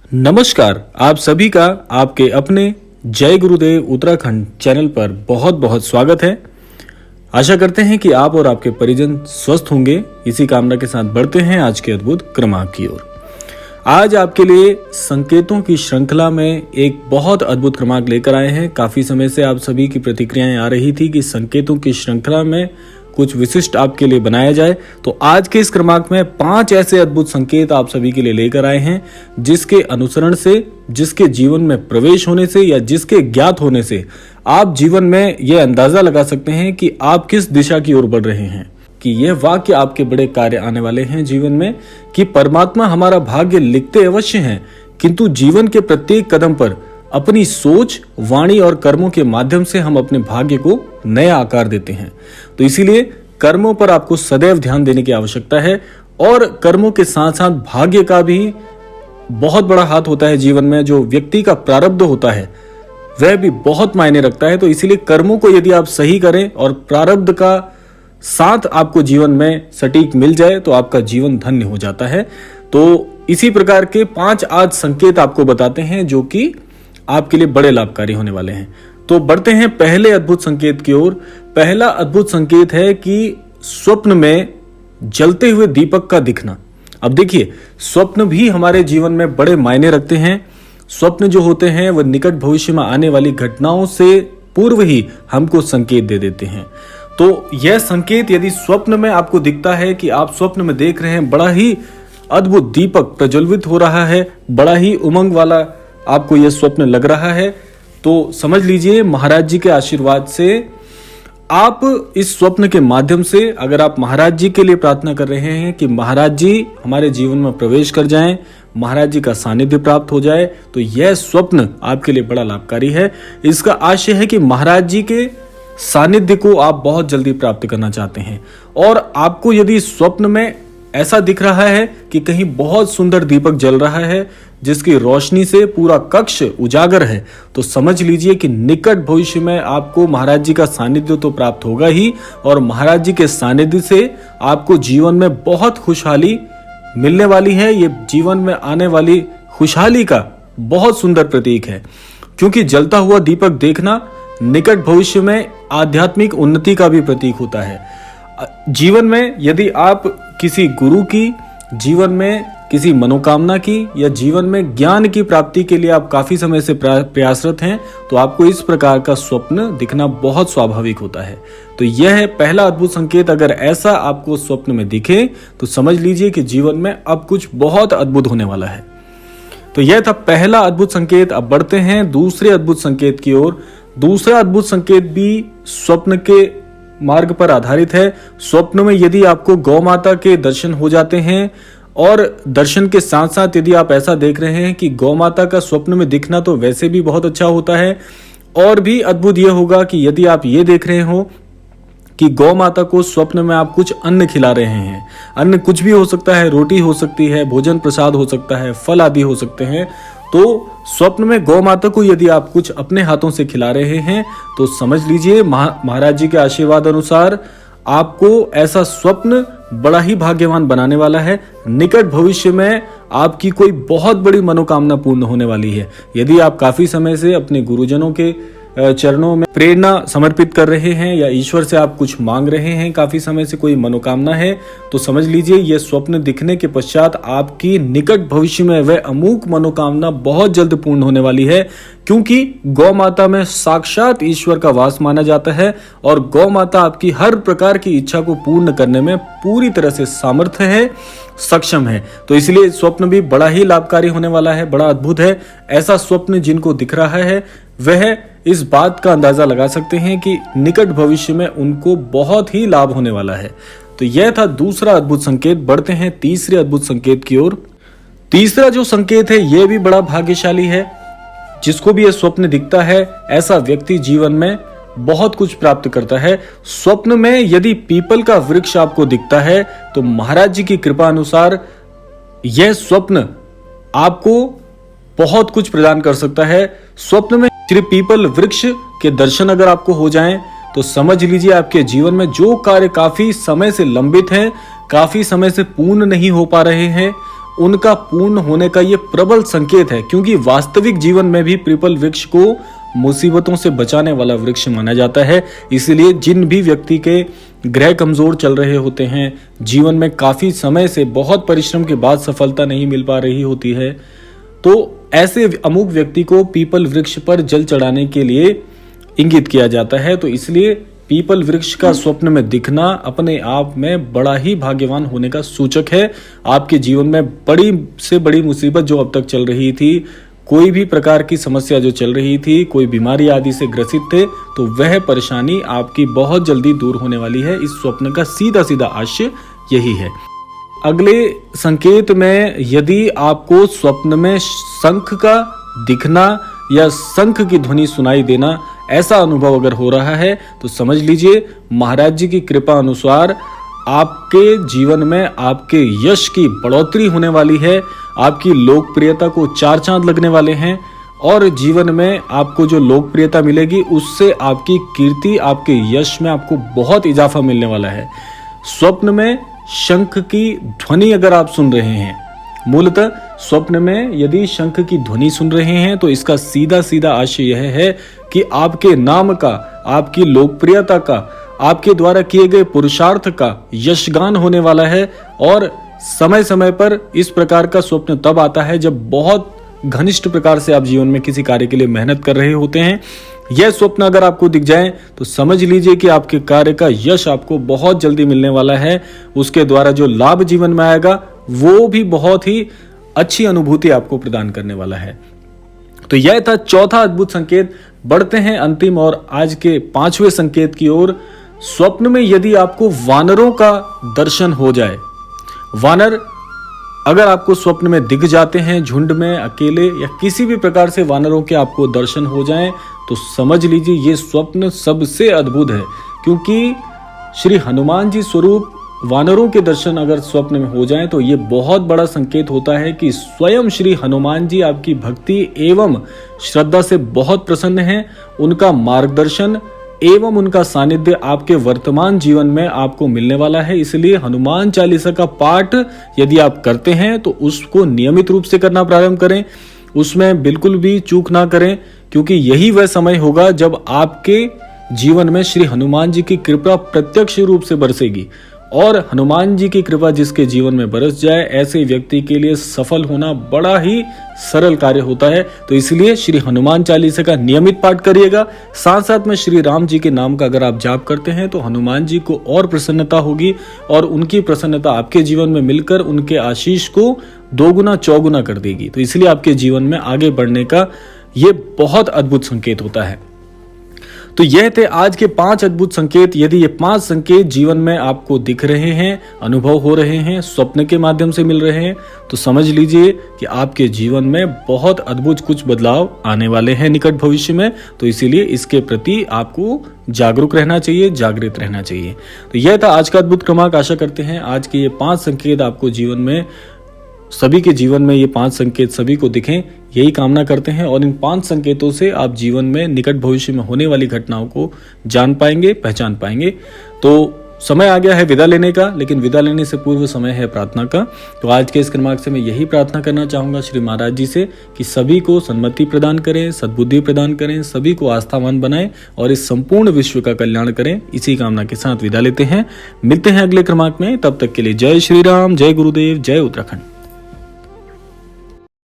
नमस्कार, आप सभी का आपके अपने जय गुरुदेव उत्तराखंड चैनल पर बहुत बहुत स्वागत है। आशा करते हैं कि आप और आपके परिजन स्वस्थ होंगे। इसी कामना के साथ बढ़ते हैं आज के अद्भुत क्रमांक की ओर। आज आपके लिए संकेतों की श्रृंखला में एक बहुत अद्भुत क्रमांक लेकर आए हैं। काफी समय से आप सभी की प्रतिक्रियाएं आ रही थी कि संकेतों की श्रृंखला में कुछ विशिष्ट आपके लिए बनाया जाए, तो आज के इस क्रमांक में 5 ऐसे अद्भुत संकेत आप सभी के लिए लेकर आए हैं, जिसके अनुसरण से, जिसके जीवन में प्रवेश होने से या जिसके ज्ञात होने से आप जीवन में यह अंदाजा लगा सकते हैं कि आप किस दिशा की ओर बढ़ रहे हैं, कि यह वाक्य आपके बड़े कार्य आने वाले हैं जीवन में, कि परमात्मा हमारा भाग्य लिखते अवश्य हैं, किंतु जीवन के प्रत्येक कदम पर अपनी सोच, वाणी और कर्मों के माध्यम से हम अपने भाग्य को नया आकार देते हैं। तो इसीलिए कर्मों पर आपको सदैव ध्यान देने की आवश्यकता है और कर्मों के साथ साथ भाग्य का भी बहुत बड़ा हाथ होता है जीवन में। जो व्यक्ति का प्रारब्ध होता है वह भी बहुत मायने रखता है। तो इसीलिए कर्मों को यदि आप सही करें और प्रारब्ध का साथ आपको जीवन में सटीक मिल जाए तो आपका जीवन धन्य हो जाता है। तो इसी प्रकार के 5 आज संकेत आपको बताते हैं जो कि आपके लिए बड़े लाभकारी होने वाले हैं। तो बढ़ते हैं पहले अद्भुत संकेत की ओर। पहला अद्भुत संकेत है कि स्वप्न में जलते हुए दीपक का दिखना। अब देखिए, स्वप्न भी हमारे जीवन में बड़े मायने रखते हैं। स्वप्न जो होते हैं वह निकट भविष्य में आने वाली घटनाओं से पूर्व ही हमको संकेत दे देते हैं। तो यह संकेत यदि स्वप्न में आपको दिखता है कि आप स्वप्न में देख रहे हैं बड़ा ही अद्भुत दीपक प्रज्वलित हो रहा है, बड़ा ही उमंग वाला आपको यह स्वप्न लग रहा है, तो समझ लीजिए महाराज जी के आशीर्वाद से आप इस स्वप्न के माध्यम से, अगर आप महाराज जी के लिए प्रार्थना कर रहे हैं कि महाराज जी हमारे जीवन में प्रवेश कर जाएं, महाराज जी का सानिध्य प्राप्त हो जाए, तो यह स्वप्न आपके लिए बड़ा लाभकारी है। इसका आशय है कि महाराज जी के सानिध्य को आप बहुत जल्दी प्राप्त करना चाहते हैं और आपको यदि स्वप्न में ऐसा दिख रहा है कि कहीं बहुत सुंदर दीपक जल रहा है जिसकी रोशनी से पूरा कक्ष उजागर है, तो समझ लीजिए कि निकट भविष्य में आपको महाराज जी का सानिध्य तो प्राप्त होगा ही और महाराज जी के सानिध्य से आपको जीवन में बहुत खुशहाली मिलने वाली है। ये जीवन में आने वाली खुशहाली का बहुत सुंदर प्रतीक है, क्योंकि जलता हुआ दीपक देखना निकट भविष्य में आध्यात्मिक उन्नति का भी प्रतीक होता है। जीवन में यदि आप किसी गुरु की, जीवन में किसी मनोकामना की या जीवन में ज्ञान की प्राप्ति के लिए आप काफी समय से प्रयासरत हैं, तो आपको इस प्रकार का स्वप्न दिखना बहुत स्वाभाविक होता है। तो यह है पहला अद्भुत संकेत। अगर ऐसा आपको स्वप्न में दिखे तो समझ लीजिए कि जीवन में अब कुछ बहुत अद्भुत होने वाला है। तो यह था पहला अद्भुत संकेत। अब बढ़ते हैं दूसरे अद्भुत संकेत की ओर। दूसरा अद्भुत संकेत भी स्वप्न के मार्ग पर आधारित है। स्वप्न में यदि आपको गौ माता के दर्शन हो जाते हैं और दर्शन के साथ साथ यदि आप ऐसा देख रहे हैं कि गौ माता का स्वप्न में दिखना तो वैसे भी बहुत अच्छा होता है, और भी अद्भुत यह होगा कि यदि आप ये देख रहे हो कि गौ माता को स्वप्न में आप कुछ अन्न खिला रहे हैं। अन्न कुछ भी हो सकता है, रोटी हो सकती है, भोजन प्रसाद हो सकता है, फल आदि हो सकते हैं। तो स्वप्न में गौ माता को यदि आप कुछ अपने हाथों से खिला रहे हैं तो समझ लीजिए महाराज जी के आशीर्वाद अनुसार आपको ऐसा स्वप्न बड़ा ही भाग्यवान बनाने वाला है। निकट भविष्य में आपकी कोई बहुत बड़ी मनोकामना पूर्ण होने वाली है। यदि आप काफी समय से अपने गुरुजनों के चरणों में प्रेरणा समर्पित कर रहे हैं या ईश्वर से आप कुछ मांग रहे हैं, काफी समय से कोई मनोकामना है, तो समझ लीजिए यह स्वप्न दिखने के पश्चात आपकी निकट भविष्य में वह अमूक मनोकामना बहुत जल्द पूर्ण होने वाली है, क्योंकि गौ माता में साक्षात ईश्वर का वास माना जाता है और गौ माता आपकी हर प्रकार की इच्छा को पूर्ण करने में पूरी तरह से सामर्थ्य है, सक्षम है। तो इसलिए स्वप्न भी बड़ा ही लाभकारी होने वाला है, बड़ा अद्भुत है। ऐसा स्वप्न जिनको दिख रहा है वह इस बात का अंदाजा लगा सकते हैं कि निकट भविष्य में उनको बहुत ही लाभ होने वाला है। तो यह था दूसरा अद्भुत संकेत। बढ़ते हैं तीसरे अद्भुत संकेत की ओर। तीसरा जो संकेत है यह भी बड़ा भाग्यशाली है। जिसको भी यह स्वप्न दिखता है ऐसा व्यक्ति जीवन में बहुत कुछ प्राप्त करता है। स्वप्न में यदि पीपल का वृक्ष आपको दिखता है तो महाराज जी की कृपा अनुसार यह स्वप्न आपको बहुत कुछ प्रदान कर सकता है। स्वप्न में श्री पीपल वृक्ष के दर्शन अगर आपको हो जाएं तो समझ लीजिए आपके जीवन में जो कार्य काफी समय से लंबित हैं, काफी समय से पूर्ण नहीं हो पा रहे हैं उनका पूर्ण होने का ये प्रबल संकेत है, क्योंकि वास्तविक जीवन में भी पीपल वृक्ष को मुसीबतों से बचाने वाला वृक्ष माना जाता है। इसलिए जिन भी व्यक्ति के ग्रह कमजोर चल रहे होते हैं, जीवन में काफी समय से बहुत परिश्रम के बाद सफलता नहीं मिल पा रही होती है, तो ऐसे अमुक व्यक्ति को पीपल वृक्ष पर जल चढ़ाने के लिए इंगित किया जाता है। तो इसलिए पीपल वृक्ष का स्वप्न में दिखना अपने आप में बड़ा ही भाग्यवान होने का सूचक है। आपके जीवन में बड़ी से बड़ी मुसीबत जो अब तक चल रही थी, कोई भी प्रकार की समस्या जो चल रही थी, कोई बीमारी आदि से ग्रसित थे, तो वह परेशानी आपकी बहुत जल्दी दूर होने वाली है। इस स्वप्न का सीधा सीधा आशय यही है। अगले संकेत में यदि आपको स्वप्न में शंख का दिखना या शंख की ध्वनि सुनाई देना, ऐसा अनुभव अगर हो रहा है, तो समझ लीजिए महाराज जी की कृपा अनुसार आपके जीवन में आपके यश की बढ़ोतरी होने वाली है। आपकी लोकप्रियता को 4 चांद लगने वाले हैं और जीवन में आपको जो लोकप्रियता मिलेगी उससे आपकी कीर्ति, आपके यश में आपको बहुत इजाफा मिलने वाला है। स्वप्न में शंख की ध्वनि अगर आप सुन रहे हैं, मूलतः स्वप्न में यदि शंख की ध्वनि सुन रहे हैं, तो इसका सीधा सीधा आशय यह है कि आपके नाम का, आपकी लोकप्रियता का, आपके द्वारा किए गए पुरुषार्थ का यशगान होने वाला है। और समय समय पर इस प्रकार का स्वप्न तब आता है जब बहुत घनिष्ठ प्रकार से आप जीवन में किसी कार्य के लिए मेहनत कर रहे होते हैं। यह स्वप्न अगर आपको दिख जाए तो समझ लीजिए कि आपके कार्य का यश आपको बहुत जल्दी मिलने वाला है। उसके द्वारा जो लाभ जीवन में आएगा वो भी बहुत ही अच्छी अनुभूति आपको प्रदान करने वाला है। तो यह था चौथा अद्भुत संकेत। बढ़ते हैं अंतिम और आज के 5वें संकेत की ओर। स्वप्न में यदि आपको वानरों का दर्शन हो जाए, वानर अगर आपको स्वप्न में दिख जाते हैं, झुंड में, अकेले या किसी भी प्रकार से वानरों के आपको दर्शन हो जाएं, तो समझ लीजिए ये स्वप्न सबसे अद्भुत है। क्योंकि श्री हनुमान जी स्वरूप वानरों के दर्शन अगर स्वप्न में हो जाएं, तो ये बहुत बड़ा संकेत होता है कि स्वयं श्री हनुमान जी आपकी भक्ति एवं श्रद्धा से बहुत प्रसन्न हैं। उनका मार्गदर्शन एवं उनका सानिध्य आपके वर्तमान जीवन में आपको मिलने वाला है। इसलिए हनुमान चालीसा का पाठ यदि आप करते हैं तो उसको नियमित रूप से करना प्रारंभ करें, उसमें बिल्कुल भी चूक ना करें, क्योंकि यही वह समय होगा जब आपके जीवन में श्री हनुमान जी की कृपा प्रत्यक्ष रूप से बरसेगी। और हनुमान जी की कृपा जिसके जीवन में बरस जाए, ऐसे व्यक्ति के लिए सफल होना बड़ा ही सरल कार्य होता है। तो इसलिए श्री हनुमान चालीसा का नियमित पाठ करिएगा। साथ साथ में श्री राम जी के नाम का अगर आप जाप करते हैं तो हनुमान जी को और प्रसन्नता होगी और उनकी प्रसन्नता आपके जीवन में मिलकर उनके आशीष को दोगुना चौगुना कर देगी। तो इसलिए आपके जीवन में आगे बढ़ने का ये बहुत अद्भुत संकेत होता है। तो यह थे आज के 5 अद्भुत संकेत। यदि ये 5 संकेत जीवन में आपको दिख रहे हैं, अनुभव हो रहे हैं, स्वप्न के माध्यम से मिल रहे हैं, तो समझ लीजिए कि आपके जीवन में बहुत अद्भुत कुछ बदलाव आने वाले हैं निकट भविष्य में। तो इसीलिए इसके प्रति आपको जागरूक रहना चाहिए, जागृत रहना चाहिए। तो यह था आज का अद्भुत क्रमांक। आशा करते हैं आज के ये 5 संकेत आपको जीवन में, सभी के जीवन में ये 5 संकेत सभी को दिखें, यही कामना करते हैं। और इन 5 संकेतों से आप जीवन में निकट भविष्य में होने वाली घटनाओं को जान पाएंगे, पहचान पाएंगे। तो समय आ गया है विदा लेने का, लेकिन विदा लेने से पूर्व समय है प्रार्थना का। तो आज के इस क्रमांक से मैं यही प्रार्थना करना चाहूंगा श्री महाराज जी से कि सभी को सन्मति प्रदान करें, सद्बुद्धि प्रदान करें, सभी को आस्थावान बनाएं और इस संपूर्ण विश्व का कल्याण करें। इसी कामना के साथ विदा लेते हैं। मिलते हैं अगले क्रमांक में। तब तक के लिए जय श्री राम, जय गुरुदेव, जय उत्तराखंड।